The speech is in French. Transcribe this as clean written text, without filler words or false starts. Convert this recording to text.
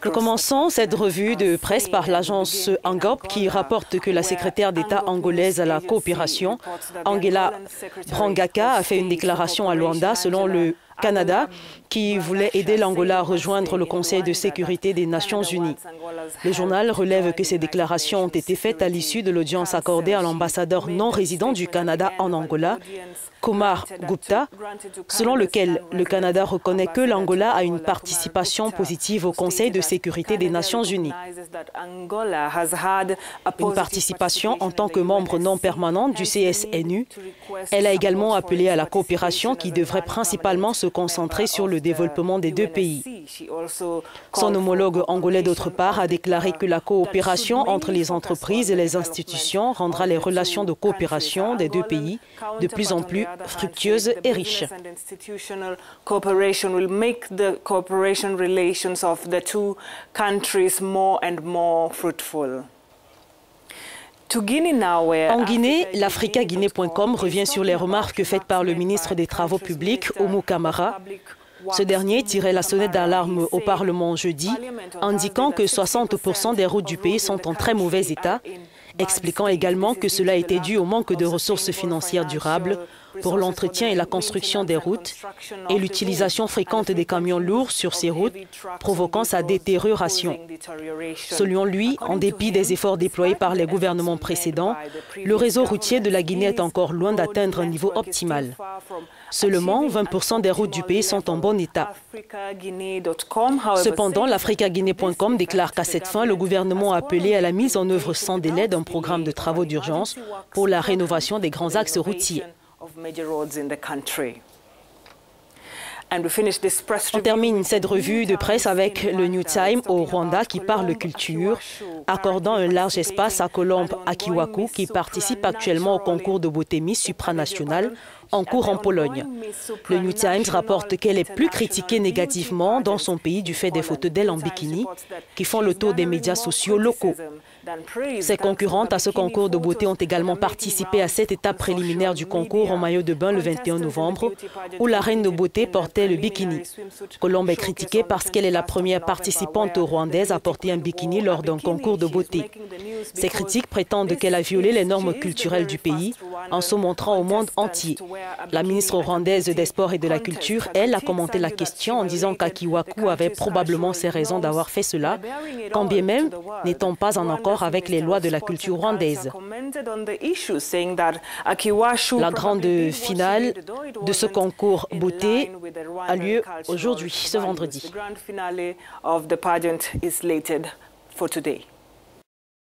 Nous commençons cette revue de presse par l'agence Angop qui rapporte que la secrétaire d'État angolaise à la coopération, Angela Brangaka, a fait une déclaration à Luanda selon le Canada qui voulait aider l'Angola à rejoindre le Conseil de sécurité des Nations Unies. Le journal relève que ces déclarations ont été faites à l'issue de l'audience accordée à l'ambassadeur non résident du Canada en Angola, Kumar Gupta, selon lequel le Canada reconnaît que l'Angola a une participation positive au Conseil de sécurité des Nations Unies. Une participation en tant que membre non permanent du CSNU. Elle a également appelé à la coopération qui devrait principalement se concentrer sur le développement des deux pays. Son homologue angolais, d'autre part, a déclaré que la coopération entre les entreprises et les institutions rendra les relations de coopération des deux pays de plus en plus fructueuses et riches. En Guinée, l'africaguinée.com revient sur les remarques faites par le ministre des Travaux publics, Oumou Kamara. Ce dernier tirait la sonnette d'alarme au Parlement jeudi, indiquant que 60% des routes du pays sont en très mauvais état, expliquant également que cela était dû au manque de ressources financières durables pour l'entretien et la construction des routes et l'utilisation fréquente des camions lourds sur ces routes, provoquant sa détérioration. Selon lui, en dépit des efforts déployés par les gouvernements précédents, le réseau routier de la Guinée est encore loin d'atteindre un niveau optimal. Seulement 20% des routes du pays sont en bon état. Cependant, l'africaguinée.com déclare qu'à cette fin, le gouvernement a appelé à la mise en œuvre sans délai d'un programme de travaux d'urgence pour la rénovation des grands axes routiers. On termine cette revue de presse avec le New Time au Rwanda qui parle culture, accordant un large espace à Colombe Akiwaku qui participe actuellement au concours de beauté Miss supranationale en cours en Pologne. Le New Times rapporte qu'elle est plus critiquée négativement dans son pays du fait des photos d'elle en bikini qui font le tour des médias sociaux locaux. Ses concurrentes à ce concours de beauté ont également participé à cette étape préliminaire du concours en maillot de bain le 21 novembre, où la reine de beauté portait le bikini. Colombe est critiquée parce qu'elle est la première participante rwandaise à porter un bikini lors d'un concours de beauté. Ces critiques prétendent qu'elle a violé les normes culturelles du pays en se montrant au monde entier. La ministre rwandaise des Sports et de la Culture, elle, a commenté la question en disant qu'Akiwaku avait probablement ses raisons d'avoir fait cela, quand bien même n'étant pas en accord avec les lois de la culture rwandaise. La grande finale de ce concours beauté a lieu aujourd'hui, ce vendredi.